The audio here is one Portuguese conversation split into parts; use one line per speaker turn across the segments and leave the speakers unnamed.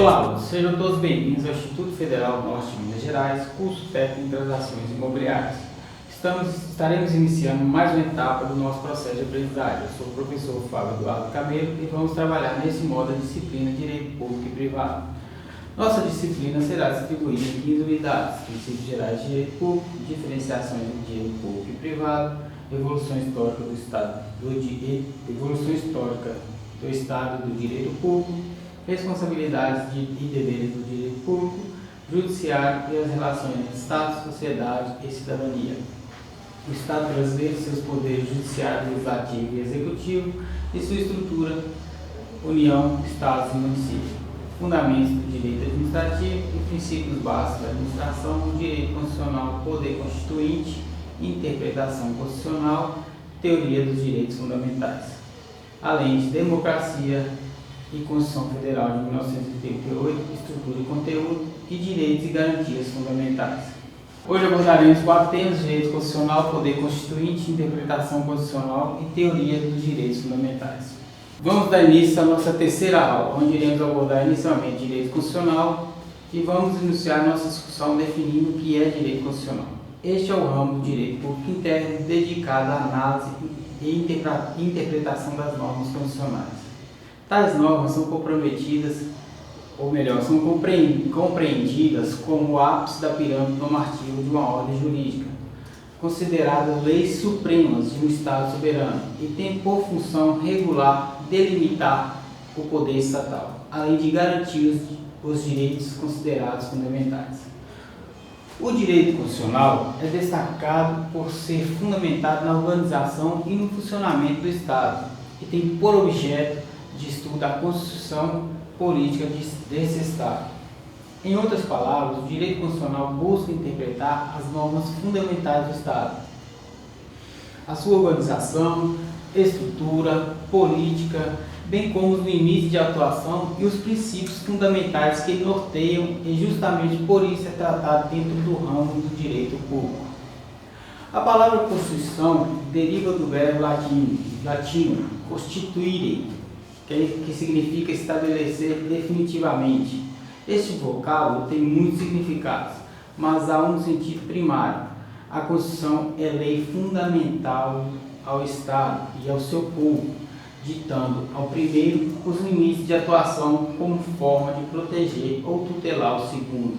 Olá, sejam todos bem-vindos ao Instituto Federal do Norte de Minas Gerais, curso técnico em transações imobiliárias. Estaremos iniciando mais uma etapa do nosso processo de aprendizagem. Eu sou o professor Fábio Eduardo Camelo e vamos trabalhar nesse modo a disciplina de Direito Público e Privado. Nossa disciplina será distribuída em 15 unidades: princípios gerais de direito público, diferenciações de direito público e privado, evolução histórica do Estado do direito público, responsabilidades e deveres do direito público, judiciário e as relações entre Estado, sociedade e cidadania. O Estado brasileiro, seus poderes judiciário, legislativo e executivo e sua estrutura, União, Estados e municípios. Fundamentos do direito administrativo e princípios básicos da administração, direito constitucional, poder constituinte, interpretação constitucional, teoria dos direitos fundamentais, além de democracia e Constituição Federal de 1988, estrutura e conteúdo, e direitos e garantias fundamentais. Hoje abordaremos 4 temas: direito constitucional, poder constituinte, interpretação constitucional e teoria dos direitos fundamentais. Vamos dar início à nossa terceira aula, onde iremos abordar inicialmente direito constitucional e vamos iniciar nossa discussão definindo o que é direito constitucional. Este é o ramo do direito público interno dedicado à análise e interpretação das normas constitucionais. Tais normas são comprometidas, ou melhor, são compreendidas como o ápice da pirâmide normativa de uma ordem jurídica, consideradas leis supremas de um Estado soberano e têm por função regular, delimitar o poder estatal, além de garantir os direitos considerados fundamentais. O direito constitucional é destacado por ser fundamentado na organização e no funcionamento do Estado e tem por objeto de estudo a Constituição política desse Estado. Em outras palavras, o direito constitucional busca interpretar as normas fundamentais do Estado, a sua organização, estrutura, política, bem como os limites de atuação e os princípios fundamentais que norteiam, e justamente por isso é tratado dentro do ramo do direito público. A palavra Constituição deriva do verbo latino constituire, que significa estabelecer definitivamente. Este vocábulo tem muitos significados, mas há um sentido primário. A Constituição é lei fundamental ao Estado e ao seu povo, ditando ao primeiro os limites de atuação como forma de proteger ou tutelar o segundo.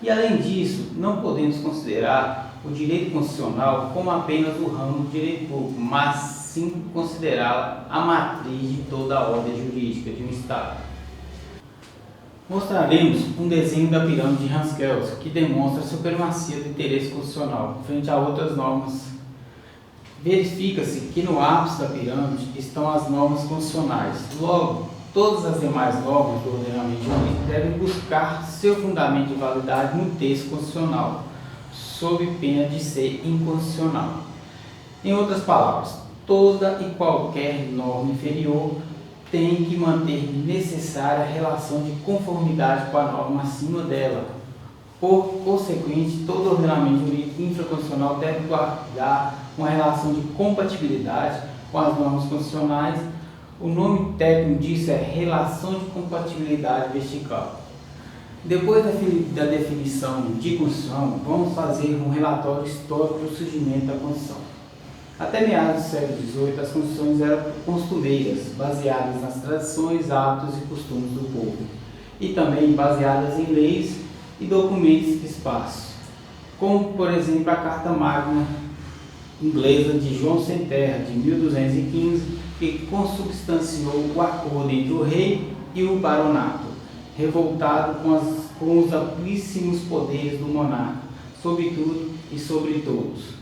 E além disso, não podemos considerar o direito constitucional como apenas o ramo do direito público, mas sim considerá-la a matriz de toda a ordem jurídica de um Estado. Mostraremos um desenho da pirâmide de Hans Kelsen que demonstra a supremacia do interesse constitucional frente a outras normas. Verifica-se que no ápice da pirâmide estão as normas constitucionais. Logo, todas as demais normas do ordenamento jurídico devem buscar seu fundamento de validade no texto constitucional, sob pena de ser inconstitucional. Em outras palavras, toda e qualquer norma inferior tem que manter necessária a relação de conformidade com a norma acima dela. Por consequente, todo ordenamento jurídico infraconstitucional deve guardar uma relação de compatibilidade com as normas constitucionais. O nome técnico disso é relação de compatibilidade vertical. Depois da definição de Constituição, vamos fazer um relatório histórico do surgimento da Constituição. Até meados do século XVIII, as constituições eram costumeiras, baseadas nas tradições, hábitos e costumes do povo, e também baseadas em leis e documentos esparsos, como, por exemplo, a Carta Magna inglesa de João Sem Terra, de 1215, que consubstanciou o acordo entre o rei e o baronato, revoltado com os amplíssimos poderes do monarca, sobre tudo e sobre todos.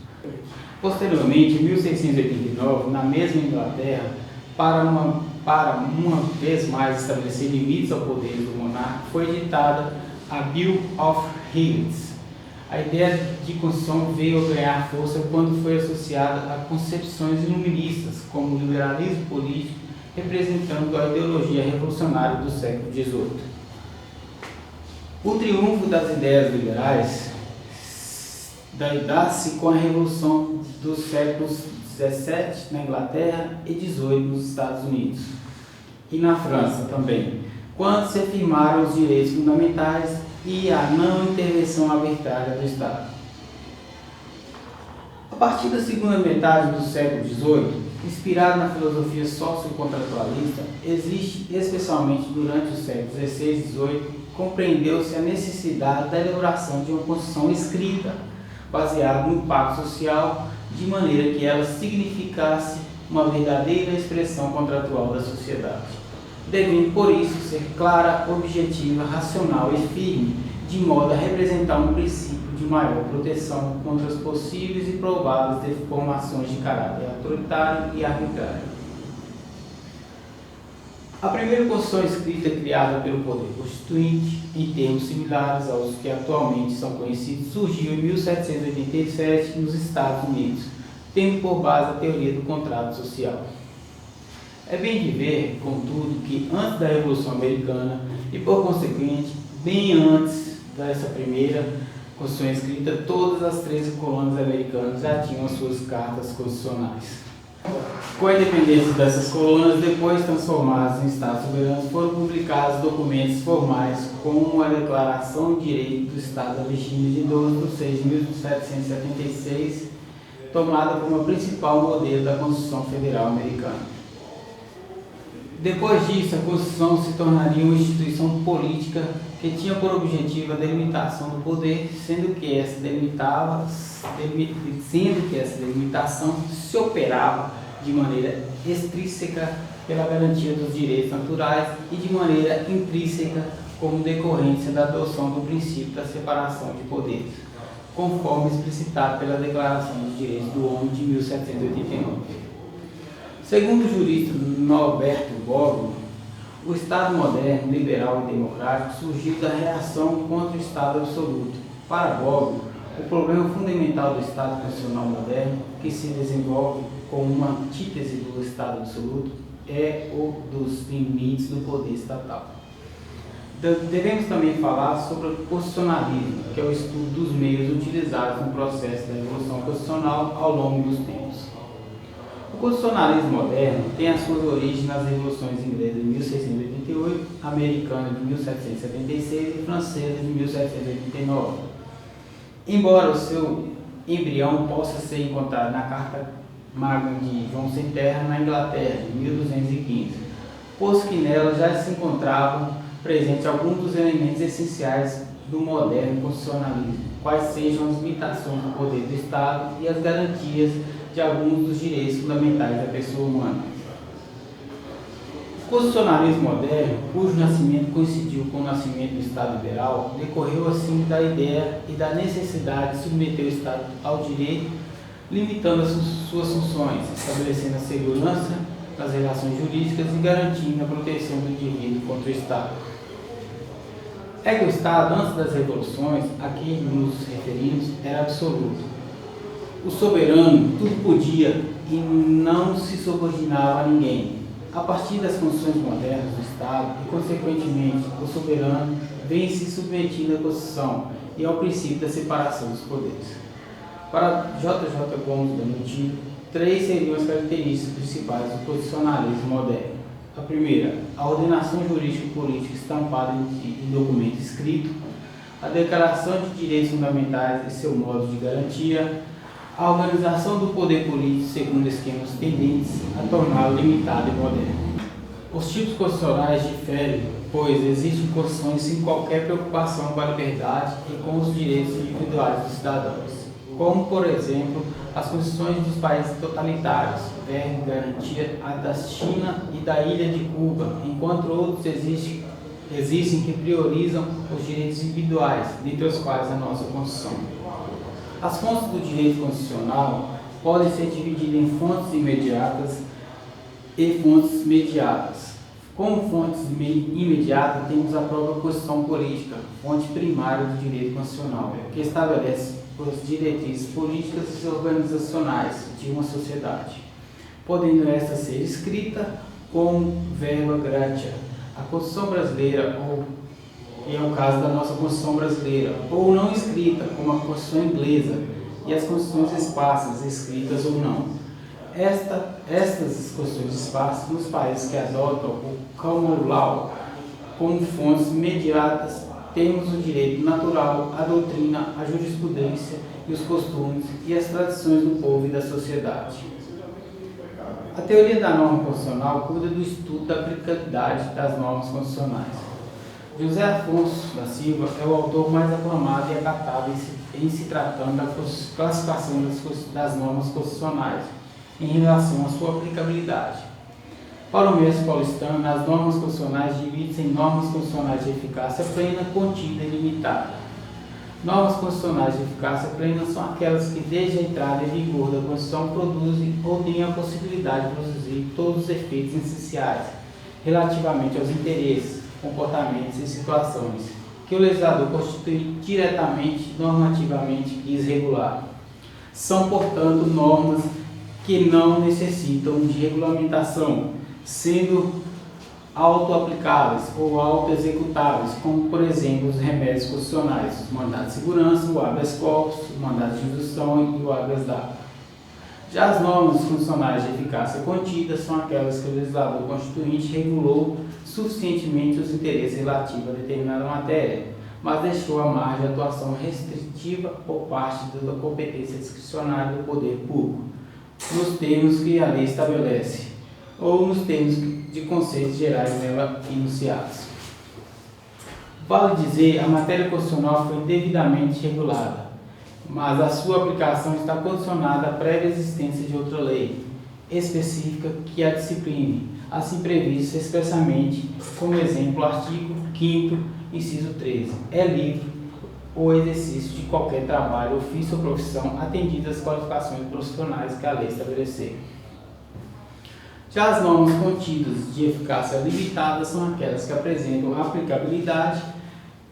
Posteriormente, em 1689, na mesma Inglaterra, para uma vez mais estabelecer limites ao poder do monarca, foi editada a Bill of Rights. A ideia de Constituição veio a ganhar força quando foi associada a concepções iluministas, como o liberalismo político, representando a ideologia revolucionária do século XVIII. O triunfo das ideias liberais dá-se com a Revolução dos séculos XVII na Inglaterra e XVIII nos Estados Unidos, e na França também, quando se afirmaram os direitos fundamentais e a não intervenção arbitrária do Estado. A partir da segunda metade do século XVIII, inspirado na filosofia sociocontratualista, existe, especialmente durante os séculos XVI e XVIII, compreendeu-se a necessidade da elaboração de uma Constituição escrita, baseada no pacto social, de maneira que ela significasse uma verdadeira expressão contratual da sociedade, devendo por isso ser clara, objetiva, racional e firme, de modo a representar um princípio de maior proteção contra as possíveis e prováveis deformações de caráter autoritário e arbitrário. A primeira Constituição escrita criada pelo Poder Constituinte, em termos similares aos que atualmente são conhecidos, surgiu em 1787 nos Estados Unidos, tendo por base a teoria do contrato social. É bem de ver, contudo, que antes da Revolução Americana e, por conseguinte, bem antes dessa primeira Constituição escrita, todas as 13 colônias americanas já tinham as suas cartas constitucionais. Com a independência dessas colônias, depois transformadas em Estados soberanos, foram publicados documentos formais como a Declaração de Direito do Estado da Virgínia de 12 de 6 de 1776, tomada como a principal modelo da Constituição Federal Americana. Depois disso, a Constituição se tornaria uma instituição política que tinha por objetivo a delimitação do poder, sendo que essa delimitação se operava de maneira extrínseca pela garantia dos direitos naturais e de maneira intrínseca como decorrência da adoção do princípio da separação de poderes, conforme explicitado pela Declaração dos Direitos do Homem de 1789. Segundo o jurista Norberto Bobbio, o Estado moderno, liberal e democrático surgiu da reação contra o Estado absoluto. Para Bobbio, o problema fundamental do Estado constitucional moderno, que se desenvolve como uma antítese do Estado absoluto, é o dos limites do poder estatal. Devemos também falar sobre o constitucionalismo, que é o estudo dos meios utilizados no processo da evolução constitucional ao longo dos tempos. O constitucionalismo moderno tem as suas origens nas revoluções inglesa de 1688, americana de 1776 e francesa de 1789. Embora o seu embrião possa ser encontrado na Carta Magna de João Sem Terra, na Inglaterra, de 1215, posto que nela já se encontravam presentes alguns dos elementos essenciais do moderno constitucionalismo, quais sejam as limitações do poder do Estado e as garantias de alguns dos direitos fundamentais da pessoa humana. O constitucionalismo moderno, cujo nascimento coincidiu com o nascimento do Estado liberal, decorreu assim da ideia e da necessidade de submeter o Estado ao direito, limitando as suas funções, estabelecendo a segurança nas relações jurídicas e garantindo a proteção do indivíduo contra o Estado. É que o Estado, antes das revoluções a que nos referimos, era absoluto. O soberano tudo podia e não se subordinava a ninguém. A partir das condições modernas do Estado e, consequentemente, o soberano vem se submetindo à Constituição e ao princípio da separação dos poderes. Para J.J. Gomes da Montijo, 3 seriam as características principais do constitucionalismo moderno. A primeira, a ordenação jurídico-política estampada em documento escrito, a declaração de direitos fundamentais e seu modo de garantia, a organização do poder político segundo esquemas tendentes a torná-lo limitado e moderno. Os tipos constitucionais diferem, pois existem constituições sem qualquer preocupação com a liberdade e com os direitos individuais dos cidadãos, como, por exemplo, as constituições dos países totalitários, verbo garantia a da China e da Ilha de Cuba, enquanto outros existem que priorizam os direitos individuais, dentre os quais a nossa Constituição. As fontes do direito constitucional podem ser divididas em fontes imediatas e fontes mediatas. Como fontes imediatas, temos a própria Constituição Política, fonte primária do direito constitucional, que estabelece as diretrizes políticas e organizacionais de uma sociedade, podendo esta ser escrita como verba gratia. A Constituição brasileira, que é o caso da nossa Constituição brasileira, ou não escrita, como a Constituição inglesa, e as Constituições esparsas, escritas ou não. Estas Constituições esparsas, nos países que adotam o Common Law, como fontes imediatas, temos o direito natural, a doutrina, a jurisprudência e os costumes e as tradições do povo e da sociedade. A teoria da norma constitucional cuida do estudo da aplicabilidade das normas constitucionais. José Afonso da Silva é o autor mais aclamado e acatado em se tratando da classificação das normas constitucionais em relação à sua aplicabilidade. Para o mestre paulistano, as normas constitucionais dividem-se em normas constitucionais de eficácia plena, contida e limitada. Normas constitucionais de eficácia plena são aquelas que, desde a entrada em vigor da Constituição, produzem ou têm a possibilidade de produzir todos os efeitos essenciais relativamente aos interesses, comportamentos e situações que o legislador constitui diretamente, normativamente quis regular. São, portanto, normas que não necessitam de regulamentação, sendo auto-aplicáveis ou auto-executáveis, como, por exemplo, os remédios constitucionais, os mandados de segurança, o habeas corpus, o mandado de indução e o habeas data. Já as normas constitucionais de eficácia contida são aquelas que o legislador constituinte regulou suficientemente os interesses relativos a determinada matéria, mas deixou a margem de atuação restritiva por parte da competência discricionária do poder público, nos termos que a lei estabelece, ou nos termos de conceitos gerais nela enunciados. Vale dizer, a matéria constitucional foi devidamente regulada, mas a sua aplicação está condicionada à prévia existência de outra lei específica que a discipline, assim previsto expressamente, como exemplo, o artigo 5º, inciso 13. É livre o exercício de qualquer trabalho, ofício ou profissão, atendidas as qualificações profissionais que a lei estabelecer. Já as normas contidas de eficácia limitada são aquelas que apresentam aplicabilidade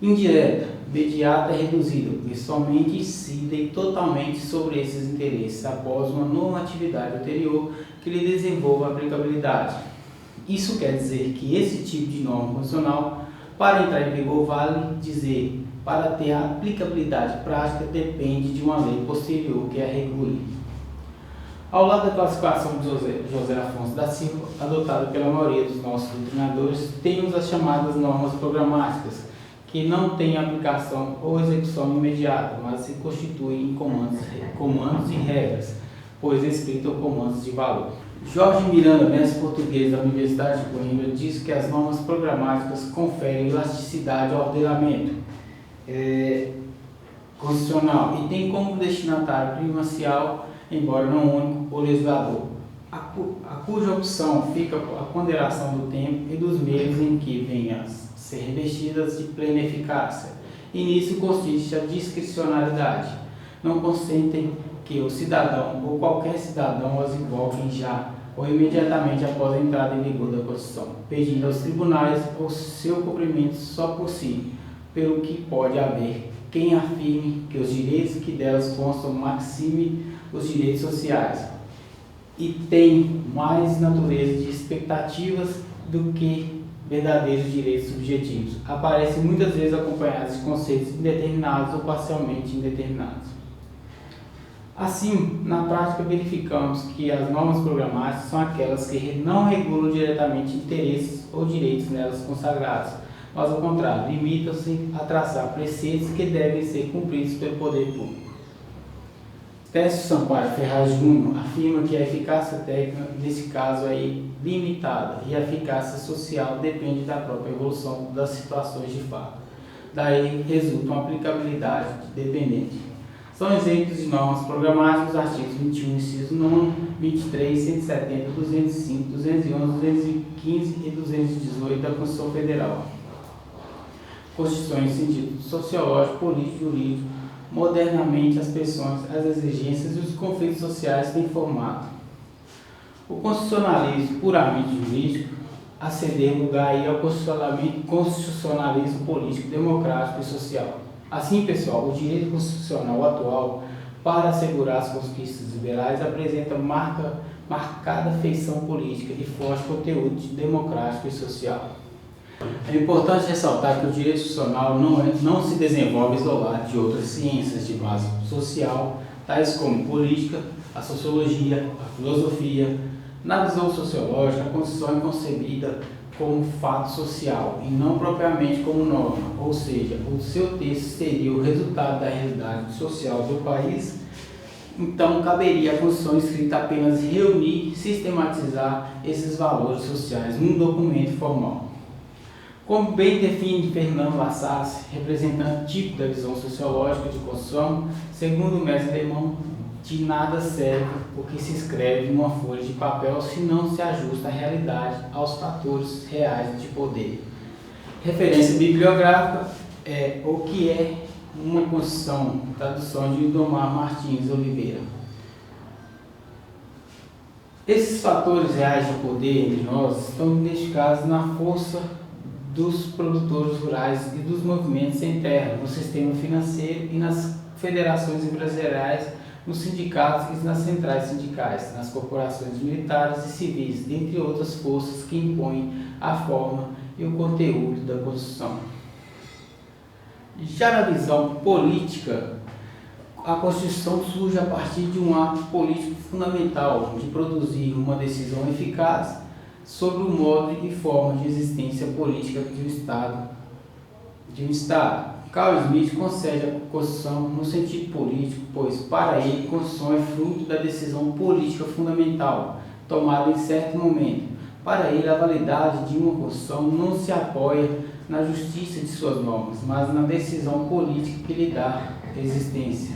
indireta, imediata e reduzida, porque somente incidem totalmente sobre esses interesses após uma normatividade anterior que lhe desenvolva a aplicabilidade. Isso quer dizer que esse tipo de norma constitucional, para entrar em vigor, vale dizer, para ter a aplicabilidade prática, depende de uma lei posterior que a regule. Ao lado da classificação de José Afonso da Silva, adotada pela maioria dos nossos doutrinadores, temos as chamadas normas programáticas, que não têm aplicação ou execução imediata, mas se constituem em comandos e regras, pois escritos ou comandos de valor. Jorge Miranda, mestre português da Universidade de Coimbra, diz que as normas programáticas conferem elasticidade ao ordenamento constitucional e tem como destinatário primacial, embora não único, o legislador, a cuja opção fica a ponderação do tempo e dos meios em que venham a ser revestidas de plena eficácia, e nisso consiste a discricionalidade. Não consentem que o cidadão ou qualquer cidadão as invoquem já ou imediatamente após a entrada em vigor da Constituição, pedindo aos tribunais o seu cumprimento só por si, pelo que pode haver quem afirme que os direitos que delas constam maxime os direitos sociais e tem mais natureza de expectativas do que verdadeiros direitos subjetivos. Aparecem muitas vezes acompanhados de conceitos indeterminados ou parcialmente indeterminados. Assim, na prática, verificamos que as normas programáticas são aquelas que não regulam diretamente interesses ou direitos nelas consagrados, mas, ao contrário, limitam-se a traçar preceitos que devem ser cumpridos pelo poder público. Técio Sampaio Ferraz Júnior afirma que a eficácia técnica, nesse caso, é limitada e a eficácia social depende da própria evolução das situações de fato. Daí resulta uma aplicabilidade dependente. São exemplos de normas programáticas os artigos 21, inciso 9, 23, 170, 205, 211, 215 e 218 da Constituição Federal. Constituições em sentido sociológico, político e jurídico, modernamente as pressões, as exigências e os conflitos sociais têm formado o constitucionalismo puramente jurídico a ceder lugar aí ao constitucionalismo político, democrático e social. Assim, pessoal, o direito constitucional atual, para assegurar as conquistas liberais, apresenta marcada feição política e forte conteúdo democrático e social. É importante ressaltar que o direito constitucional não se desenvolve isolado de outras ciências de base social, tais como política, a sociologia, a filosofia, Na visão sociológica, a Constituição é concebida como fato social e não propriamente como norma, ou seja, o seu texto seria o resultado da realidade social do país. Então, caberia à Constituição escrita apenas reunir e sistematizar esses valores sociais num documento formal. Como bem define Fernando Lassalle, representante típico da visão sociológica de Constituição, segundo o mestre alemão, de nada serve o que se escreve numa folha de papel se não se ajusta a realidade aos fatores reais de poder. Referência bibliográfica é O que é uma Constituição, tradução de Indomar Martins Oliveira. Esses fatores reais de poder entre nós estão identificados na força dos produtores rurais e dos movimentos sem terra, no sistema financeiro e nas federações empresariais, nos sindicatos e nas centrais sindicais, nas corporações militares e civis, dentre outras forças que impõem a forma e o conteúdo da Constituição. Já na visão política, a Constituição surge a partir de um ato político fundamental de produzir uma decisão eficaz sobre o modo e forma de existência política de um Estado. Carl Schmitt concede a Constituição no sentido político, pois, para ele, a Constituição é fruto da decisão política fundamental, tomada em certo momento. Para ele, a validade de uma Constituição não se apoia na justiça de suas normas, mas na decisão política que lhe dá existência.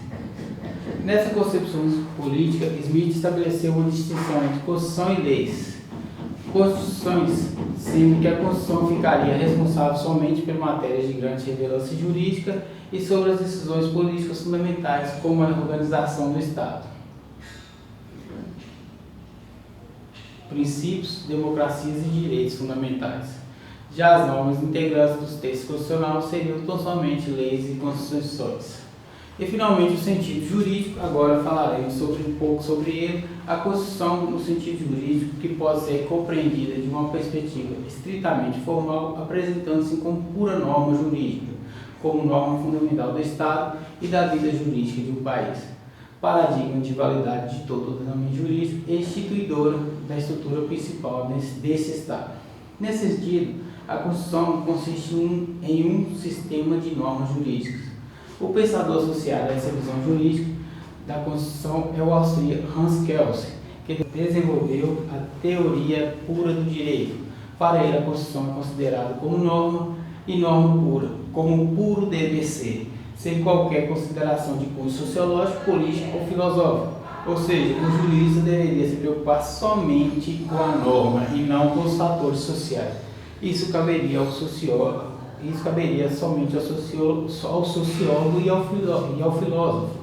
Nessa concepção política, Schmitt estabeleceu uma distinção entre Constituição e leis. Constituições, sendo que a Constituição ficaria responsável somente por matérias de grande relevância jurídica e sobre as decisões políticas fundamentais, como a organização do Estado. Princípios, democracias e direitos fundamentais. Já as normas integrantes dos textos constitucionais seriam tão somente leis e constituições. E finalmente o sentido jurídico, agora falaremos um pouco sobre ele. A Constituição no sentido jurídico, que pode ser compreendida de uma perspectiva estritamente formal, apresentando-se como pura norma jurídica, como norma fundamental do Estado e da vida jurídica de um país, paradigma de validade de todo ordenamento jurídico e instituidora da estrutura principal desse Estado. Nesse sentido, a Constituição consiste em um sistema de normas jurídicas. O pensador associado a essa visão jurídica da Constituição é o austríaco Hans Kelsen, que desenvolveu a teoria pura do direito. Para ele, a Constituição é considerada como norma e norma pura, como um puro dever ser, sem qualquer consideração de cunho sociológico, político ou filosófico. Ou seja, o jurista deveria se preocupar somente com a norma e não com os fatores sociais. Isso caberia somente ao sociólogo e ao filósofo.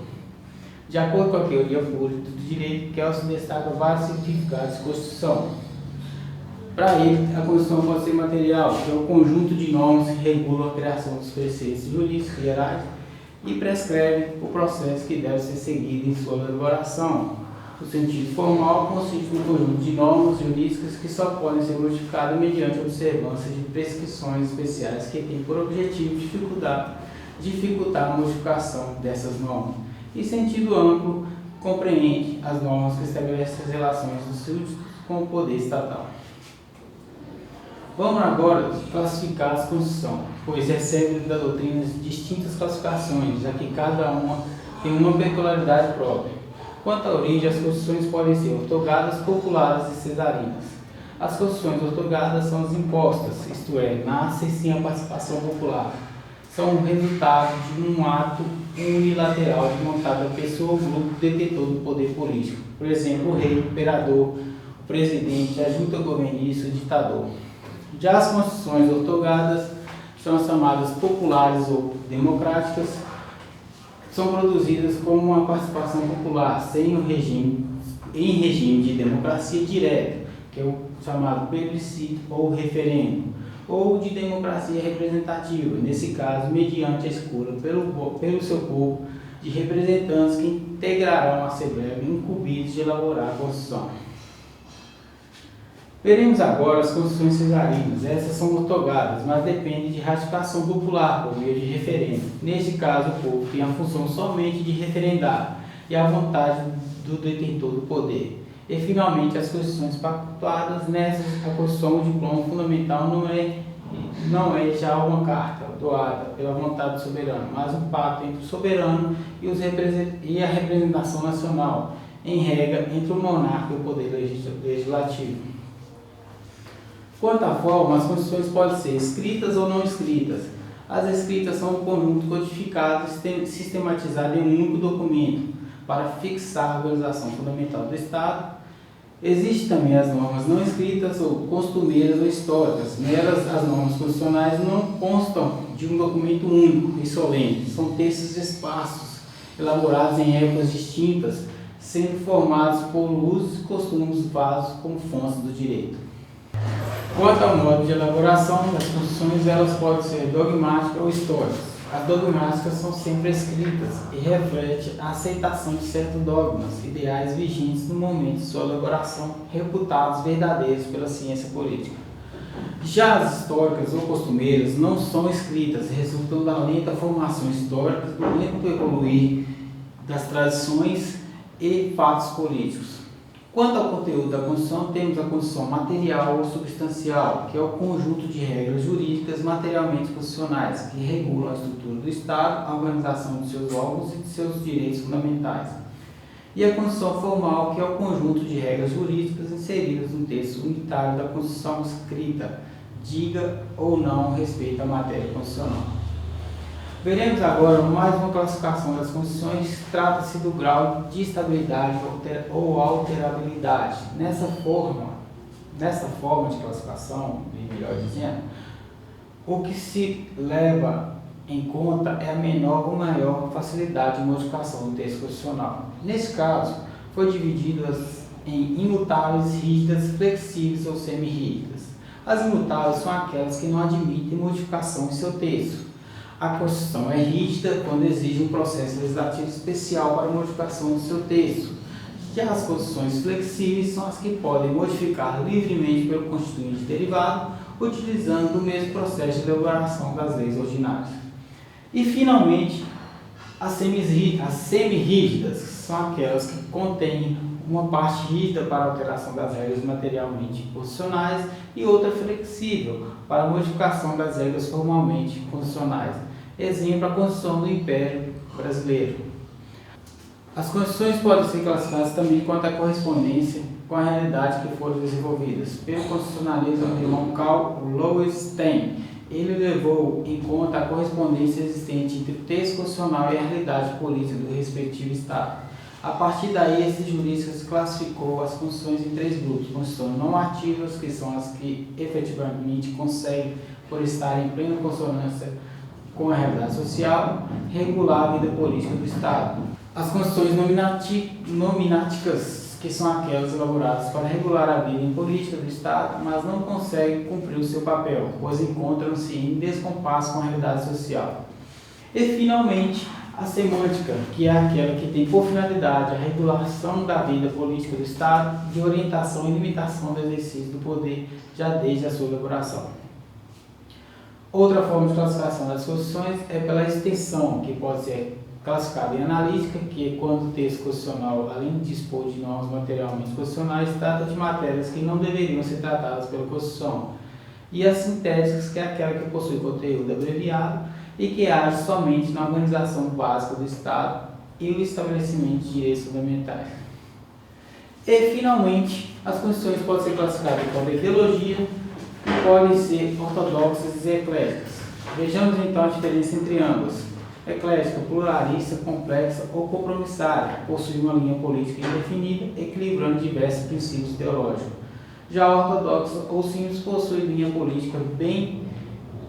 De acordo com a teoria pura do direito, Kelsen destaca vários significados de Constituição. Para ele, a Constituição pode ser material, que é o conjunto de normas que regulam a criação dos preceitos jurídicos gerais e prescreve o processo que deve ser seguido em sua elaboração. O sentido formal consiste no conjunto de normas jurídicas que só podem ser modificadas mediante a observância de prescrições especiais que têm por objetivo dificultar a modificação dessas normas. E sentido amplo compreende as normas que estabelecem as relações dos súditos com o poder estatal. Vamos agora classificar as Constituições, pois recebem da doutrina distintas classificações, já que cada uma tem uma peculiaridade própria. Quanto à origem, as Constituições podem ser outorgadas, populares e cesarinas. As Constituições outorgadas são as impostas, isto é, nascem sem a participação popular. São o resultado de um ato unilateral de vontade da pessoa ou grupo detentor do poder político. Por exemplo, o rei, o imperador, o presidente, a junta governista, o ditador. Já as Constituições outorgadas são as chamadas populares ou democráticas, são produzidas com uma participação popular, em regime de democracia direta, que é o chamado plebiscito ou referendo, ou de democracia representativa, nesse caso, mediante a escolha pelo seu povo de representantes que integrarão a Assembleia incumbidos de elaborar a Constituição. Veremos agora as Constituições cesarinas. Essas são outorgadas, mas dependem de ratificação popular por meio de referendo. Neste caso, o povo tem a função somente de referendar e a vontade do detentor do poder. E finalmente as Constituições pactuadas. Nessas, a Constituição, o diploma fundamental não é já uma carta doada pela vontade do soberano, mas um pacto entre o soberano e a representação nacional, em regra entre o monarca e o poder legislativo. Quanto à forma, as Constituições podem ser escritas ou não escritas. As escritas são um conjunto codificado e sistematizado em um único documento para fixar a organização fundamental do Estado. Existem também as normas não escritas ou costumeiras ou históricas. Nelas, as normas constitucionais não constam de um documento único e solene. São textos esparsos, elaborados em épocas distintas, sendo formados por usos e costumes vasos como fontes do direito. Quanto ao modo de elaboração das Constituições, elas podem ser dogmáticas ou históricas. As dogmáticas são sempre escritas e refletem a aceitação de certos dogmas, ideais vigentes no momento de sua elaboração, reputados verdadeiros pela ciência política. Já as históricas ou costumeiras não são escritas, resultam da lenta formação histórica, do lento evoluir das tradições e fatos políticos. Quanto ao conteúdo da Constituição, temos a Constituição material ou substancial, que é o conjunto de regras jurídicas materialmente constitucionais, que regulam a estrutura do Estado, a organização de seus órgãos e de seus direitos fundamentais. E a Constituição formal, que é o conjunto de regras jurídicas inseridas no texto unitário da Constituição escrita, diga ou não respeito à matéria constitucional. Veremos agora mais uma classificação das Constituições. Trata-se do grau de estabilidade ou alterabilidade. Nessa forma de classificação, melhor dizendo, o que se leva em conta é a menor ou maior facilidade de modificação do texto constitucional. Nesse caso, foi divididas em imutáveis, rígidas, flexíveis ou semi-rígidas. As imutáveis são aquelas que não admitem modificação em seu texto. A Constituição é rígida quando exige um processo legislativo especial para a modificação do seu texto. Já as Constituições flexíveis são as que podem modificar livremente pelo Constituinte derivado, utilizando o mesmo processo de elaboração das leis ordinárias. E, finalmente, as semi-rígidas são aquelas que contêm uma parte rígida para a alteração das regras materialmente constitucionais e outra flexível para a modificação das regras formalmente constitucionais. Exemplo, a Constituição do Império Brasileiro. As Constituições podem ser classificadas também quanto à correspondência com a realidade que foram desenvolvidas pelo constitucionalismo alemão Karl Lowenstein. Ele levou em conta a correspondência existente entre o texto constitucional e a realidade política do respectivo Estado. A partir daí, esse jurista classificou as Constituições em três grupos: Constituições normativas, que são as que efetivamente conseguem, por estar em plena consonância com a realidade social, regular a vida política do Estado. As Constituições nominaticas, que são aquelas elaboradas para regular a vida política do Estado, mas não conseguem cumprir o seu papel, pois encontram-se em descompasso com a realidade social. E, finalmente, a semântica, que é aquela que tem por finalidade a regulação da vida política do Estado, de orientação e limitação do exercício do poder, já desde a sua elaboração. Outra forma de classificação das Constituições é pela extensão, que pode ser classificada em analítica, que é quando o texto constitucional, além de dispor de normas materialmente constitucionais, trata de matérias que não deveriam ser tratadas pela Constituição. E as sintéticas, que é aquela que possui conteúdo abreviado e que age somente na organização básica do Estado e o estabelecimento de direitos fundamentais. E, finalmente, as Constituições podem ser classificadas como ideologia e podem ser ortodoxas e ecléticas. Vejamos então a diferença entre ambas. Eclética, pluralista, complexa ou compromissária, possui uma linha política indefinida, equilibrando diversos princípios teológicos. Já a ortodoxa ou simples possui linha política bem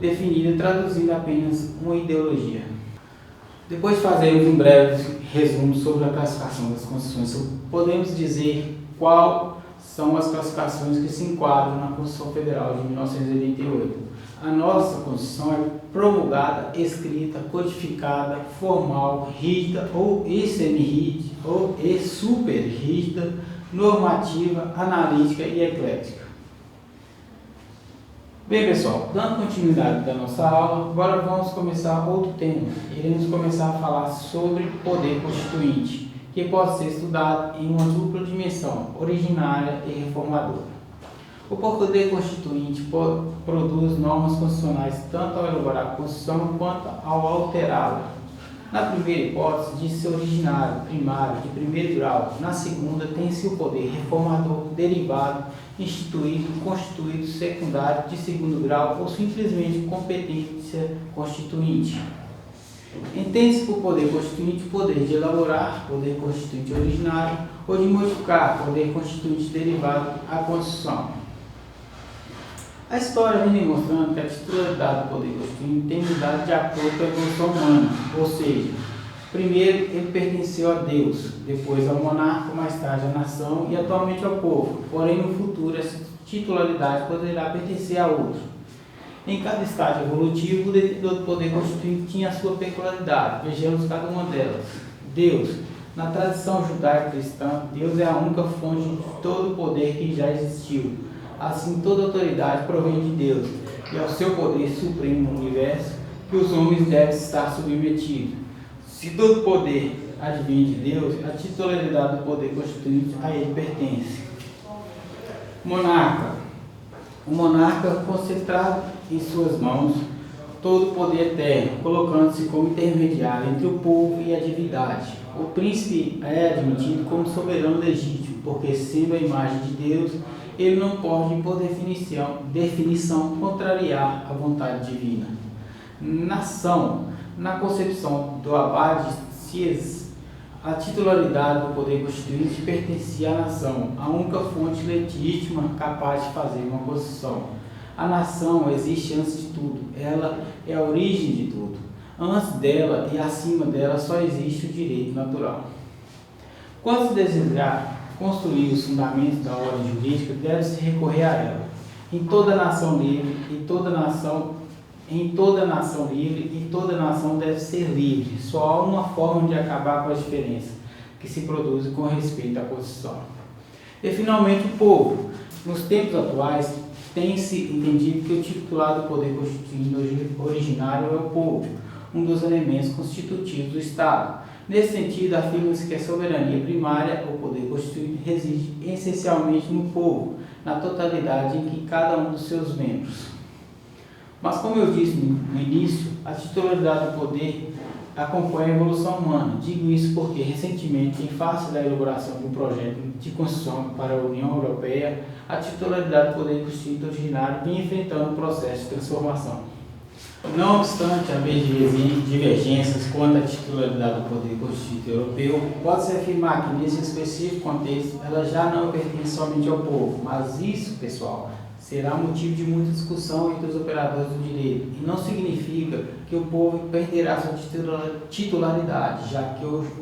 definida, traduzindo apenas uma ideologia. Depois de fazermos um breve resumo sobre a classificação das Constituições, podemos dizer quais são as classificações que se enquadram na Constituição Federal de 1988. A nossa Constituição é promulgada, escrita, codificada, formal, rígida ou semi-rígida ou super rígida, normativa, analítica e eclética. Bem, pessoal, dando continuidade da nossa aula, agora vamos começar outro tema. Iremos começar a falar sobre poder constituinte, que pode ser estudado em uma dupla dimensão, originária e reformadora. O poder constituinte produz normas constitucionais tanto ao elaborar a Constituição quanto ao alterá-la. Na primeira hipótese, diz-se originário, primário, de primeiro grau. Na segunda, tem-se o poder reformador, derivado, instituído, constituído, secundário, de segundo grau ou simplesmente competência constituinte. Entende-se por poder constituinte o poder de elaborar, poder constituinte originário, ou de modificar, poder constituinte derivado, à Constituição. A história vem demonstrando que a titularidade do poder constituinte tem mudado de acordo com a evolução humana, ou seja, primeiro ele pertenceu a Deus, depois ao monarca, mais tarde à nação e atualmente ao povo. Porém, no futuro, essa titularidade poderá pertencer a outro. Em cada estágio evolutivo, o detentor do poder constituinte tinha a sua peculiaridade. Vejamos cada uma delas. Deus. Na tradição judaico-cristã, Deus é a única fonte de todo o poder que já existiu. Assim, toda autoridade provém de Deus, e ao seu poder supremo no universo, que os homens devem estar submetidos. Se todo poder advém de Deus, a titularidade do poder constituinte a ele pertence. Monarca. O monarca concentrado em suas mãos todo o poder eterno, colocando-se como intermediário entre o povo e a divindade. O príncipe é admitido como soberano legítimo, porque, sendo a imagem de Deus, ele não pode, por definição, contrariar a vontade divina. Nação. Na concepção do Abade Sieyès, a titularidade do poder constituinte pertencia à nação, a única fonte legítima capaz de fazer uma Constituição. A nação existe antes de tudo, ela é a origem de tudo. Antes dela e acima dela só existe o direito natural. Quando se desejar construir os fundamentos da ordem jurídica, deve-se recorrer a ela. Em toda nação livre, e toda nação deve ser livre. Só há uma forma de acabar com as diferenças que se produzem com respeito à Constituição. E finalmente o povo. Nos tempos atuais, tem-se entendido que o titular do poder constituinte originário é o povo, um dos elementos constitutivos do Estado. Nesse sentido, afirma-se que a soberania primária, ou poder constituinte, reside essencialmente no povo, na totalidade em que cada um dos seus membros. Mas, como eu disse no início, a titularidade do poder acompanha a evolução humana. Digo isso porque, recentemente, em face da elaboração de um projeto de Constituição para a União Europeia, a titularidade do poder constituinte originário vem enfrentando um processo de transformação. Não obstante haver divergências quanto à titularidade do poder constituinte europeu, pode-se afirmar que, nesse específico contexto, ela já não pertence somente ao povo, mas isso, pessoal, será motivo de muita discussão entre os operadores do direito, e não significa que o povo perderá sua titularidade, já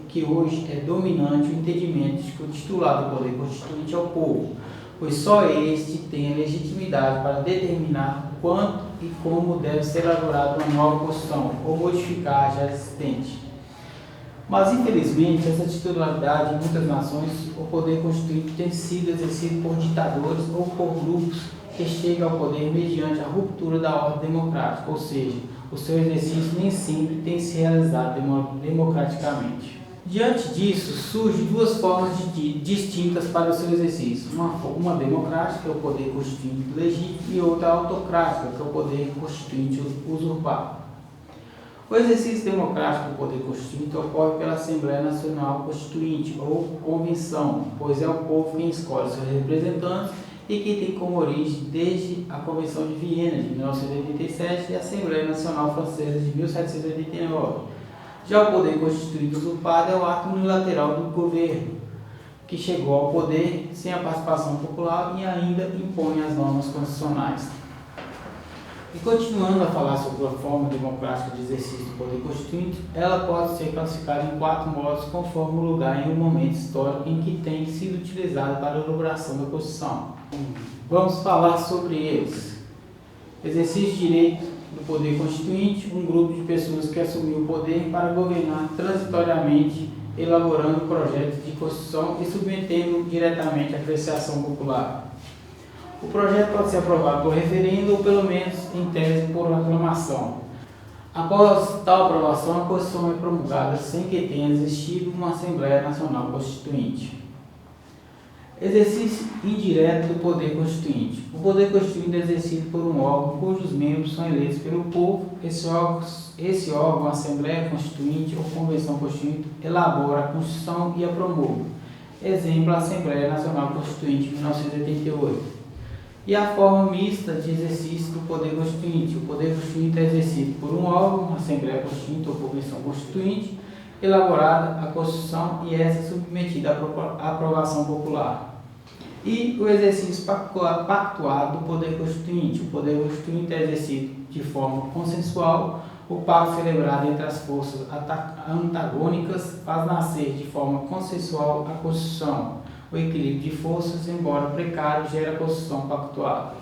que hoje é dominante o entendimento de que o titular do poder constituinte é o povo, pois só este tem a legitimidade para determinar quanto e como deve ser elaborada uma nova Constituição ou modificar a já existente. Mas, infelizmente, essa titularidade em muitas nações, o poder constituinte tem sido exercido por ditadores ou por grupos que chegam ao poder mediante a ruptura da ordem democrática, ou seja, o seu exercício nem sempre tem se realizado democraticamente. Diante disso, surgem duas formas distintas para o seu exercício. Uma democrática, que é o poder constituinte legítimo, e outra autocrática, que é o poder constituinte usurpado. O exercício democrático do poder constituinte ocorre pela Assembleia Nacional Constituinte, ou Convenção, pois é o povo quem escolhe seus representantes e que tem como origem desde a Convenção de Viena, de 1987, e a Assembleia Nacional Francesa, de 1789. Já o poder constituinte usurpado é o ato unilateral do governo, que chegou ao poder sem a participação popular e ainda impõe as normas constitucionais. E continuando a falar sobre a forma democrática de exercício do poder constituinte, ela pode ser classificada em 4 modos conforme o lugar e o momento histórico em que tem sido utilizada para a elaboração da Constituição. Vamos falar sobre eles. Exercício de direito do poder constituinte, um grupo de pessoas que assumiu o poder para governar transitoriamente, elaborando projetos de Constituição e submetendo diretamente à apreciação popular. O projeto pode ser aprovado por referendo ou, pelo menos, em tese, por aclamação. Após tal aprovação, a Constituição é promulgada sem que tenha existido uma Assembleia Nacional Constituinte. Exercício indireto do poder constituinte. O poder constituinte é exercido por um órgão cujos membros são eleitos pelo povo. Esse órgão, a Assembleia Constituinte ou Convenção Constituinte, elabora a Constituição e a promulga. Exemplo, a Assembleia Nacional Constituinte de 1988. E a forma mista de exercício do poder constituinte. O poder constituinte é exercido por um órgão, a Assembleia Constituinte ou Convenção Constituinte, elaborada a Constituição e essa submetida à aprovação popular. E o exercício pactuado do poder constituinte. O poder constituinte é exercido de forma consensual. O pacto celebrado entre as forças antagônicas faz nascer de forma consensual a Constituição. O equilíbrio de forças, embora precário, gera a Constituição pactuada.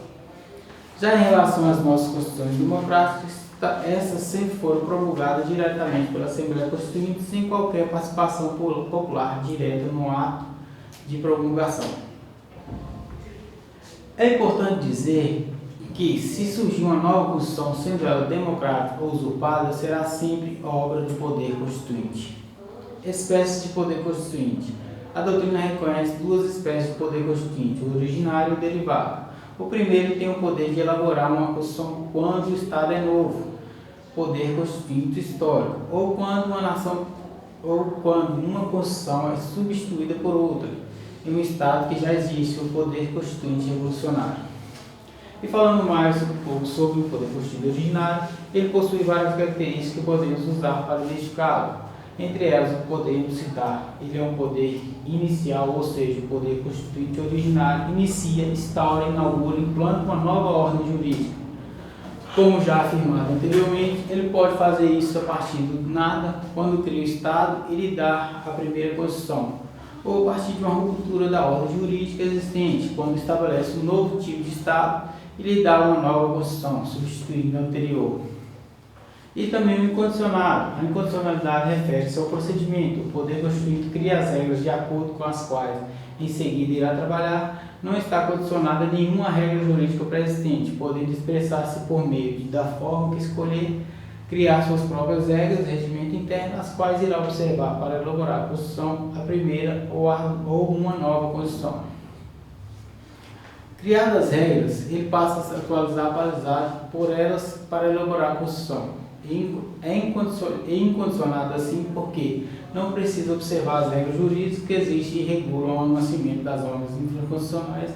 Já em relação às nossas Constituições democráticas, essas sempre foram promulgadas diretamente pela Assembleia Constituinte, sem qualquer participação popular direta no ato de promulgação. É importante dizer que, se surgir uma nova Constituição, sendo ela democrática ou usurpada, será sempre obra do poder constituinte. Espécies de poder constituinte. A doutrina reconhece duas espécies de poder constituinte, o originário e o derivado. O primeiro tem o poder de elaborar uma Constituição quando o Estado é novo, poder constituinte histórico, ou quando uma Constituição é substituída por outra, em um Estado que já existe, o poder constituinte revolucionário. E falando mais um pouco sobre o poder constituinte originário, ele possui várias características que podemos usar para identificá-lo. Entre elas, podemos citar, ele é um poder inicial, ou seja, o poder constituinte originário inicia, instaura, inaugura, implanta uma nova ordem jurídica. Como já afirmado anteriormente, ele pode fazer isso a partir do nada, quando cria o Estado, ele dá a primeira Constituição, ou a partir de uma ruptura da ordem jurídica existente, quando estabelece um novo tipo de Estado, ele dá uma nova Constituição, substituindo a anterior. E também o incondicionado. A incondicionalidade refere-se ao procedimento. O poder constituinte cria as regras de acordo com as quais, em seguida, irá trabalhar. Não está condicionada a nenhuma regra jurídica pré-existente, podendo expressar-se por meio da forma que escolher, criar suas próprias regras, regimento interno, as quais irá observar para elaborar a Constituição, a primeira ou uma nova Constituição. Criadas as regras, ele passa a se atualizar, atualizado por elas para elaborar a Constituição. É incondicionado assim porque não precisa observar as regras jurídicas que existem e regulam o nascimento das normas infraconstitucionais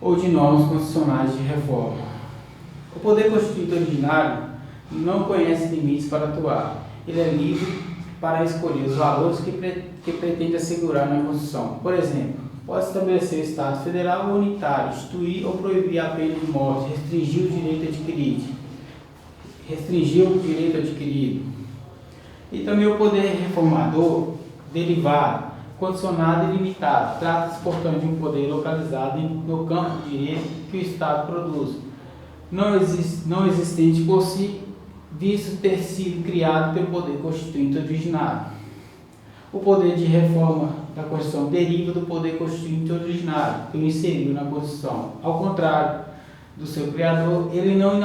ou de normas constitucionais de reforma. O poder constituinte originário não conhece limites para atuar. Ele é livre para escolher os valores que pretende assegurar na Constituição. Por exemplo, pode estabelecer Estado federal ou unitário, instituir ou proibir a pena de morte, restringir o direito adquirido. E também o poder reformador, derivado, condicionado e limitado. Trata-se, portanto, de um poder localizado no campo de direito que o Estado produz, não existente por si, visto ter sido criado pelo poder constituinte originário. O poder de reforma da Constituição deriva do poder constituinte originário, que o inseriu na Constituição. Ao contrário do seu criador, ele não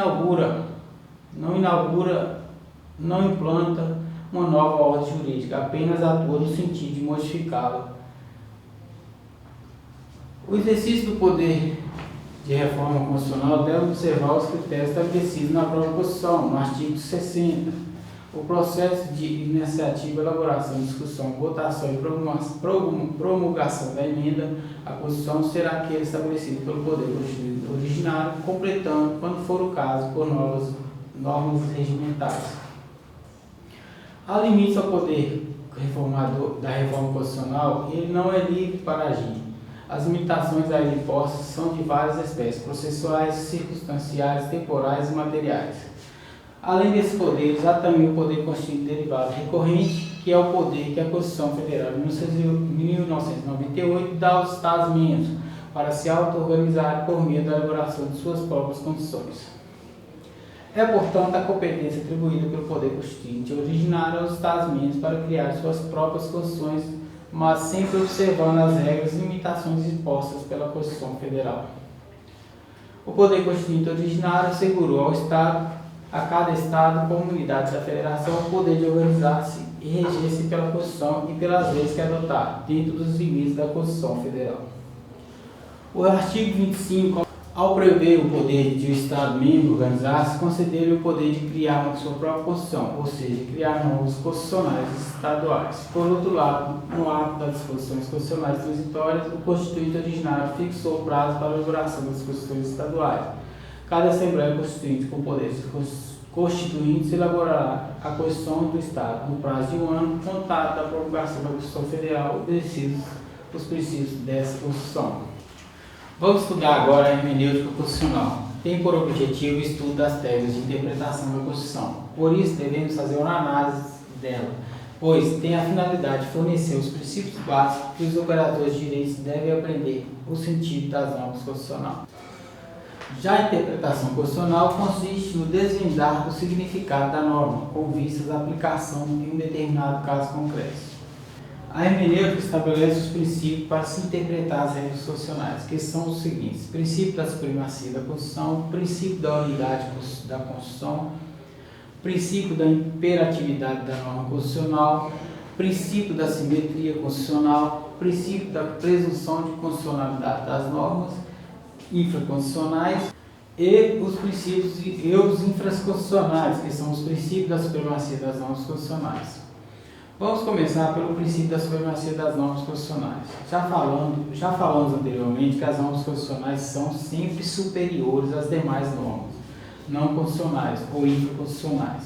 implanta uma nova ordem jurídica, apenas atua no sentido de modificá-la. O exercício do poder de reforma constitucional deve observar os critérios estabelecidos na própria Constituição, no artigo 60. O processo de iniciativa, elaboração, discussão, votação e promulgação da emenda à Constituição será aquele estabelecido pelo Poder Constituinte originário, completando, quando for o caso, por novas normas regimentais. Há limites ao poder reformador da reforma constitucional, ele não é livre para agir. As limitações a ele impostas são de várias espécies, processuais, circunstanciais, temporais e materiais. Além desses poderes, há também o poder constituinte derivado recorrente, que é o poder que a Constituição Federal de 1998 dá aos Estados-membros para se auto-organizar por meio da elaboração de suas próprias constituições. É, portanto, a competência atribuída pelo poder constituinte originário aos Estados-membros para criar suas próprias constituições, mas sempre observando as regras e limitações impostas pela Constituição Federal. O poder constituinte originário assegurou ao Estado a cada Estado, comunidade da Federação, o poder de organizar-se e reger-se pela Constituição e pelas leis que adotar, dentro dos limites da Constituição Federal. O artigo 25, ao prever o poder de um Estado-membro organizar-se, concedeu-lhe o poder de criar uma sua própria Constituição, ou seja, criar normas constitucionais estaduais. Por outro lado, no ato das disposições constitucionais transitórias, o Constituinte originário fixou o prazo para a elaboração das Constituições estaduais. Cada Assembleia Constituinte com poderes constituintes elaborará a Constituição do Estado no prazo de um ano, contado da promulgação da Constituição Federal, obedecidos os princípios dessa Constituição. Vamos estudar agora a hermenêutica constitucional. Tem por objetivo o estudo das técnicas de interpretação da Constituição. Por isso, devemos fazer uma análise dela, pois tem a finalidade de fornecer os princípios básicos que os operadores de direitos devem aprender o sentido das normas constitucionais. Já a interpretação constitucional consiste no desvendar do significado da norma, com vistas à aplicação em um determinado caso concreto. A hermenêutica estabelece os princípios para se interpretar as regras constitucionais, que são os seguintes: princípio da supremacia da Constituição, princípio da unidade da Constituição, princípio da imperatividade da norma constitucional, princípio da simetria constitucional, princípio da presunção de constitucionalidade das normas infraconstitucionais e os princípios e os infraconstitucionais, que são os princípios da supremacia das normas constitucionais. Vamos começar pelo princípio da supremacia das normas constitucionais. Já falamos anteriormente que as normas constitucionais são sempre superiores às demais normas não constitucionais ou infraconstitucionais.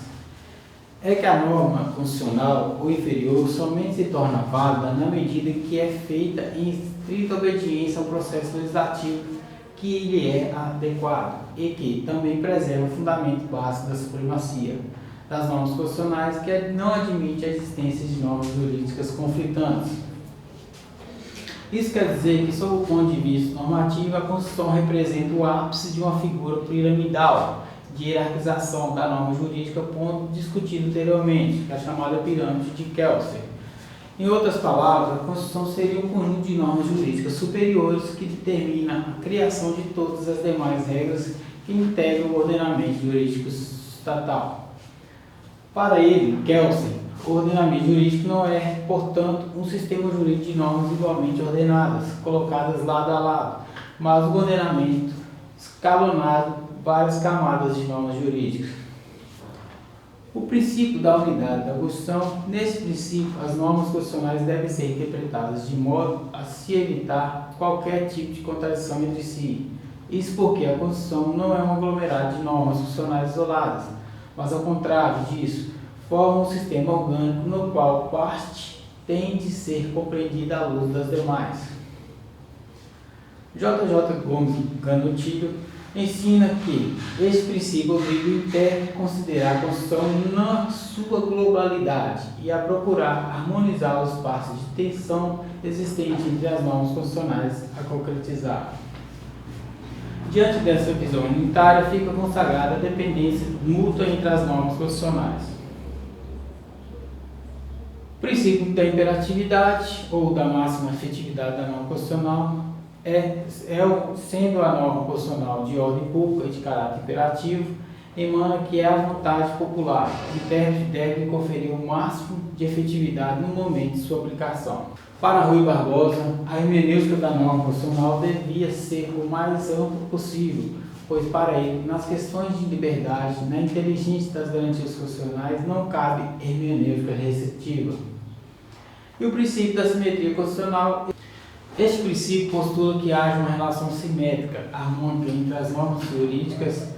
É que a norma constitucional ou inferior somente se torna válida na medida que é feita em estrita obediência ao processo legislativo que lhe é adequado e que também preserva o fundamento básico da supremacia das normas constitucionais, que não admite a existência de normas jurídicas conflitantes. Isso quer dizer que, sob o ponto de vista normativo, a Constituição representa o ápice de uma figura piramidal de hierarquização da norma jurídica, ponto discutido anteriormente, que é a chamada pirâmide de Kelsen. Em outras palavras, a Constituição seria um conjunto de normas jurídicas superiores que determina a criação de todas as demais regras que integram o ordenamento jurídico estatal. Para ele, Kelsen, o ordenamento jurídico não é, portanto, um sistema jurídico de normas igualmente ordenadas, colocadas lado a lado, mas um ordenamento escalonado, várias camadas de normas jurídicas. O princípio da unidade da Constituição: nesse princípio, as normas constitucionais devem ser interpretadas de modo a se evitar qualquer tipo de contradição entre si. Isso porque a Constituição não é um aglomerado de normas constitucionais isoladas, mas, ao contrário disso, forma um sistema orgânico no qual parte tem de ser compreendida à luz das demais. J.J. Gomes Ganutilho ensina que este princípio obriga o intérprete a considerar a Constituição na sua globalidade e a procurar harmonizar os espaços de tensão existentes entre as normas constitucionais a concretizar. Diante dessa visão unitária, fica consagrada a dependência mútua entre as normas constitucionais. O princípio da imperatividade ou da máxima efetividade da norma constitucional sendo a norma constitucional de ordem pública e de caráter imperativo, emana que é a vontade popular. O intérprete deve conferir o máximo de efetividade no momento de sua aplicação. Para Rui Barbosa, a hermenêutica da norma constitucional devia ser o mais amplo possível, pois para ele, nas questões de liberdade, na inteligência das garantias constitucionais, não cabe hermenêutica restritiva. E o princípio da simetria constitucional: este princípio postula que haja uma relação simétrica, harmônica entre as normas jurídicas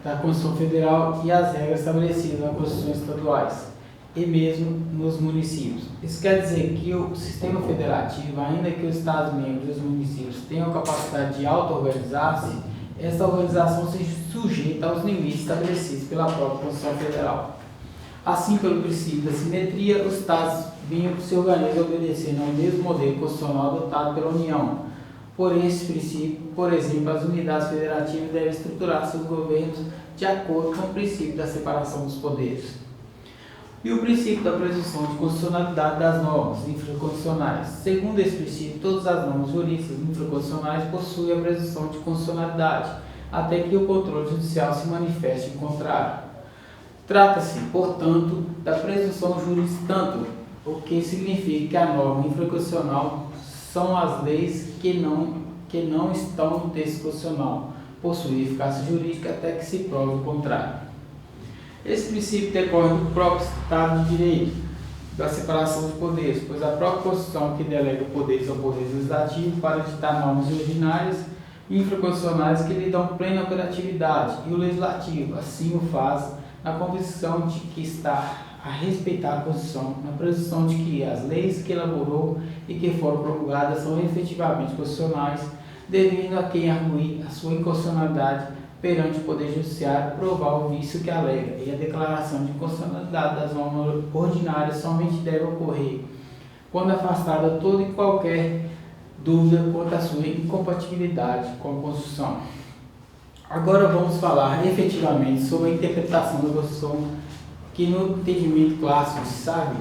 da Constituição Federal e as regras estabelecidas nas Constituições estaduais e mesmo nos municípios. Isso quer dizer que o sistema federativo, ainda que os Estados-membros e os municípios tenham capacidade de auto-organizar-se, essa organização se sujeita aos limites estabelecidos pela própria Constituição Federal. Assim, pelo princípio da simetria, os Estados-membros se organizam obedecendo ao mesmo modelo constitucional adotado pela União. Por esse princípio, por exemplo, as unidades federativas devem estruturar seus governos de acordo com o princípio da separação dos poderes. E o princípio da presunção de constitucionalidade das normas infraconstitucionais. Segundo esse princípio, todas as normas jurídicas infraconstitucionais possuem a presunção de constitucionalidade, até que o controle judicial se manifeste em contrário. Trata-se, portanto, da presunção jurisditanto, o que significa que a norma infraconstitucional são as leis que não estão no texto constitucional, possuem eficácia jurídica até que se prove o contrário. Esse princípio decorre do próprio Estado de Direito, da separação de poderes, pois a própria Constituição que delega poderes ao Poder Legislativo para ditar normas ordinárias e infraconstitucionais que lhe dão plena operatividade, e o Legislativo assim o faz na convicção de que está a respeitar a Constituição, na presunção de que as leis que elaborou e que foram promulgadas são efetivamente constitucionais, devendo a quem arguir a sua inconstitucionalidade perante o Poder Judiciário provar o vício que alega, e a declaração de inconstitucionalidade das normas ordinárias somente deve ocorrer quando afastada toda e qualquer dúvida quanto à sua incompatibilidade com a Constituição. Agora vamos falar efetivamente sobre a interpretação da Constituição, que no entendimento clássico se sabe,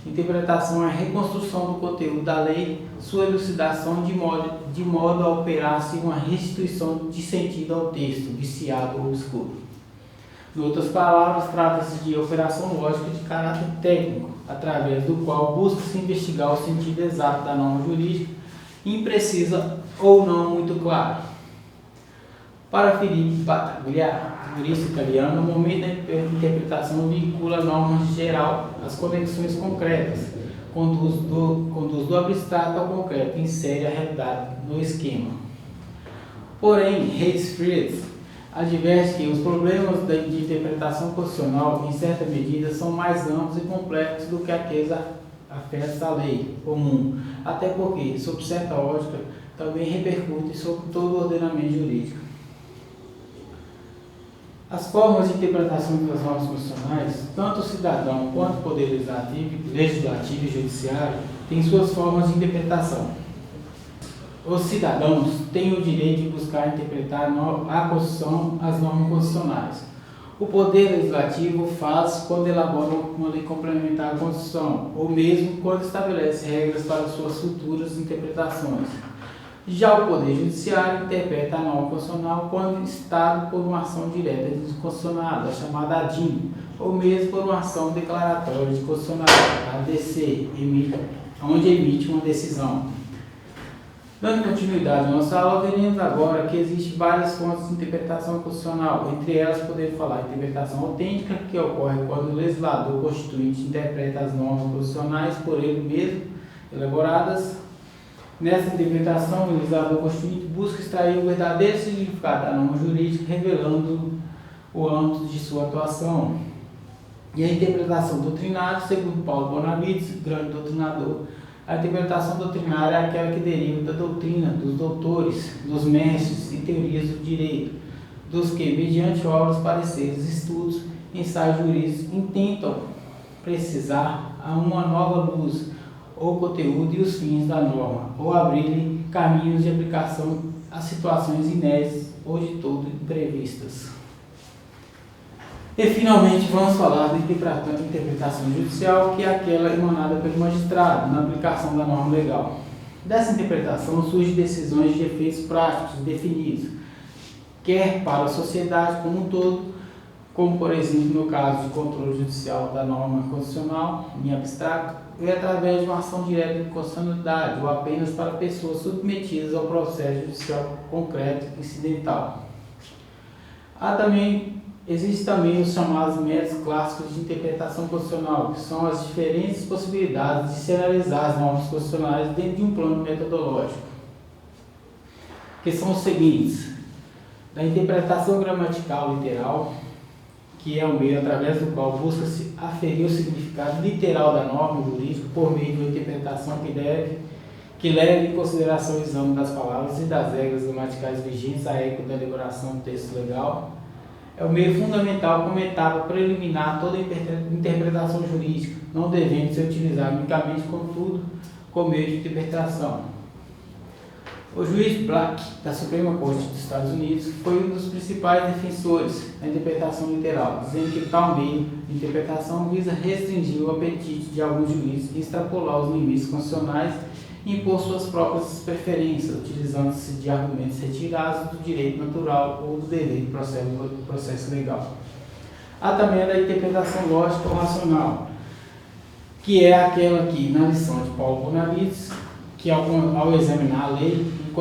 interpretação é a reconstrução do conteúdo da lei, sua elucidação de modo a operar-se uma restituição de sentido ao texto, viciado ou obscuro. Em outras palavras, trata-se de operação lógica de caráter técnico, através do qual busca-se investigar o sentido exato da norma jurídica, imprecisa ou não muito clara. Para Filippo Battaglia, jurista italiano, o momento da interpretação vincula a norma geral às conexões concretas, conduz do abstrato ao concreto, insere a realidade no esquema. Porém, Reis-Fried adverte que os problemas de interpretação constitucional, em certa medida, são mais amplos e complexos do que aqueles afetos à lei comum, até porque, sob certa ótica, também repercutem sobre todo o ordenamento jurídico. As formas de interpretação das normas constitucionais, tanto o cidadão quanto o Poder Legislativo e Judiciário, têm suas formas de interpretação. Os cidadãos têm o direito de buscar interpretar a Constituição, as normas constitucionais. O Poder Legislativo faz quando elabora uma lei complementar à Constituição, ou mesmo quando estabelece regras para suas futuras interpretações. Já o Poder Judiciário interpreta a norma constitucional quando instado por uma ação direta de constitucionalidade, chamada ADIM, ou mesmo por uma ação declaratória de constitucionalidade, ADC, onde emite uma decisão. Dando continuidade à nossa aula, veremos agora que existem várias fontes de interpretação constitucional. Entre elas, podemos falar de interpretação autêntica, que ocorre quando o legislador constituinte interpreta as normas constitucionais por ele mesmo, elaboradas. Nessa interpretação, o legislador constituinte busca extrair o verdadeiro significado da norma jurídica, revelando o âmbito de sua atuação. E a interpretação doutrinária, segundo Paulo Bonavides, grande doutrinador, a interpretação doutrinária é aquela que deriva da doutrina, dos doutores, dos mestres e teorias do direito, dos que, mediante obras, pareceres, estudos, ensaios jurídicos, intentam precisar a uma nova luz o conteúdo e os fins da norma, ou abrir-lhe caminhos de aplicação a situações inéditas ou de todo imprevistas. E finalmente vamos falar da interpretação judicial, que é aquela emanada pelo magistrado na aplicação da norma legal. Dessa interpretação surgem decisões de efeitos práticos definidos, quer para a sociedade como um todo, como por exemplo no caso de controle judicial da norma constitucional, em abstrato, e através de uma ação direta de constitucionalidade, ou apenas para pessoas submetidas ao processo judicial concreto incidental. Existem também os chamados métodos clássicos de interpretação constitucional, que são as diferentes possibilidades de se analisar as normas constitucionais dentro de um plano metodológico, que são os seguintes: da interpretação gramatical literal, que é o meio através do qual busca-se aferir o significado literal da norma jurídica por meio de uma interpretação que leve em consideração o exame das palavras e das regras gramaticais vigentes à época da elaboração do texto legal. É o meio fundamental como etapa preliminar a toda interpretação jurídica, não devendo ser utilizado unicamente, contudo, como meio de interpretação. O juiz Black, da Suprema Corte dos Estados Unidos, foi um dos principais defensores da interpretação literal, dizendo que tal meio de interpretação visa restringir o apetite de alguns juízes e extrapolar os limites constitucionais e impor suas próprias preferências, utilizando-se de argumentos retirados do direito natural ou do dever do processo legal. Há também a da interpretação lógica ou racional, que é aquela que, na lição de Paulo Bonavides, que ao examinar a lei em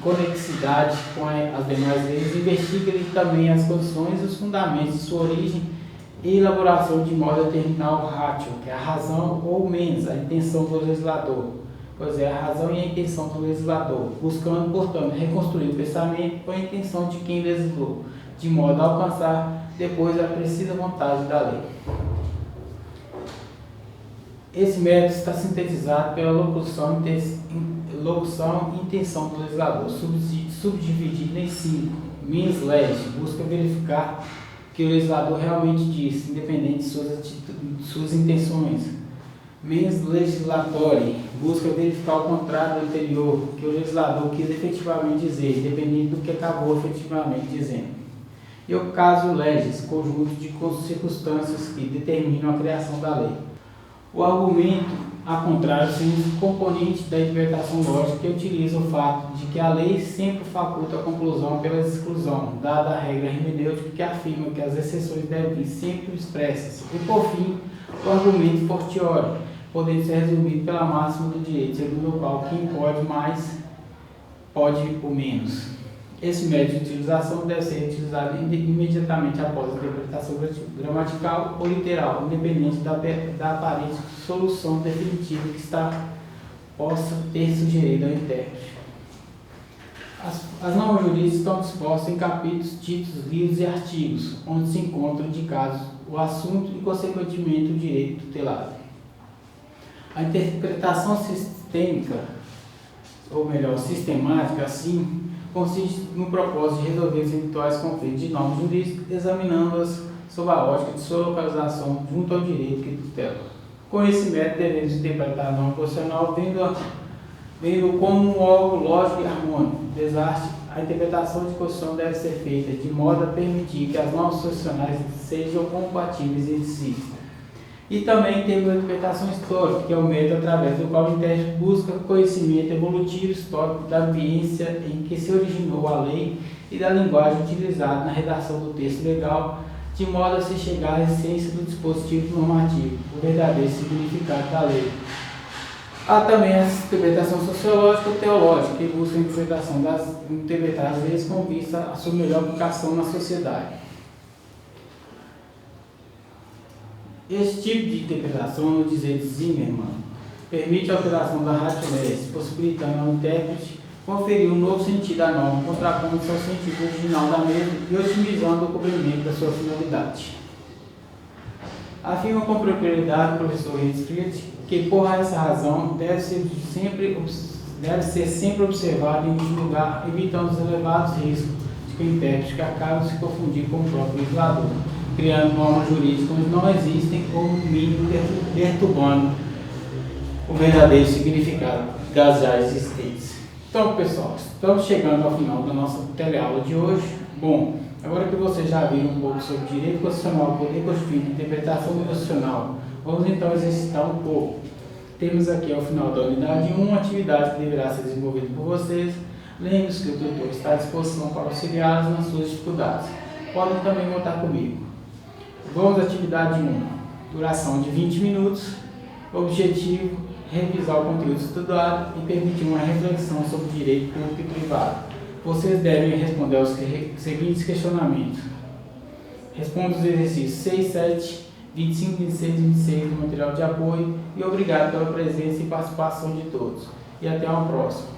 conexidade com as demais leis, investiga também as condições e os fundamentos de sua origem e elaboração de modo a determinar o ratio, que é a razão ou menos a intenção do legislador, pois é a razão e a intenção do legislador, buscando, portanto, reconstruir o pensamento ou a intenção de quem legislou, de modo a alcançar depois a precisa vontade da lei. Esse método está sintetizado pela locução e intenção do legislador, subdividido em 5. Mens legis, busca verificar que o legislador realmente disse, independente de suas intenções. Mens legislatori, busca verificar o contrário do anterior, que o legislador quis efetivamente dizer, independente do que acabou efetivamente dizendo. E o caso legis, conjunto de circunstâncias que determinam a criação da lei. O argumento, ao contrário, sendo componente da interpretação lógica que utiliza o fato de que a lei sempre faculta a conclusão pela exclusão, dada a regra hermenêutica que afirma que as exceções devem vir sempre expressas. E, por fim, o argumento fortiori, podendo ser resumido pela máxima do direito, segundo o qual quem pode mais, pode por menos. Esse método de utilização deve ser utilizado imediatamente após a interpretação gramatical ou literal, independente da aparente solução definitiva que possa ter sugerido ao intérprete. As normas jurídicas estão dispostas em capítulos, títulos, livros e artigos, onde se encontram indicados o assunto e, consequentemente, o direito tutelado. A interpretação sistêmica, ou melhor, sistemática, assim, consiste no propósito de resolver os eventuais conflitos de normas jurídicas, examinando-as sob a ótica de sua localização junto ao direito que tutela. Com esse método, devemos interpretar a norma constitucional vendo como um algo lógico e harmônico. Desastre, a interpretação de Constituição deve ser feita de modo a permitir que as normas constitucionais sejam compatíveis entre si. E também temos a interpretação histórica, que é o método através do qual o intérprete busca conhecimento evolutivo histórico da ambiência em que se originou a lei e da linguagem utilizada na redação do texto legal, de modo a se chegar à essência do dispositivo normativo, o verdadeiro significado da lei. Há também a interpretação sociológica ou teológica, que busca a interpretar as leis com vista à sua melhor aplicação na sociedade. Esse tipo de interpretação, no dizer de Zimmermann, permite a alteração da ratio-legis, possibilitando ao intérprete conferir um novo sentido à norma, contrapondo-se ao sentido original da mesma e otimizando o cumprimento da sua finalidade. Afirma com propriedade o professor Hitzfeld que, por essa razão, deve ser sempre observado em último lugar, evitando os elevados riscos de que o intérprete acaba se confundir com o próprio legislador, criando normas jurídicas onde não existem ou, no mínimo, perturbando o verdadeiro significado das já existentes. Então, pessoal, estamos chegando ao final da nossa teleaula de hoje. Bom, agora que vocês já viram um pouco sobre direito constitucional, poder constituinte, interpretação constitucional, vamos então exercitar um pouco. Temos aqui ao final da unidade 1 uma atividade que deverá ser desenvolvida por vocês. Lembre-se que o tutor está à disposição para auxiliá-los nas suas dificuldades. Podem também contar comigo. Vamos à atividade 1. Duração de 20 minutos. Objetivo: revisar o conteúdo estudado e permitir uma reflexão sobre direito público e privado. Vocês devem responder aos seguintes questionamentos. Responda os exercícios 6, 7, 25, 26 e 26 do material de apoio e obrigado pela presença e participação de todos. E até uma próxima.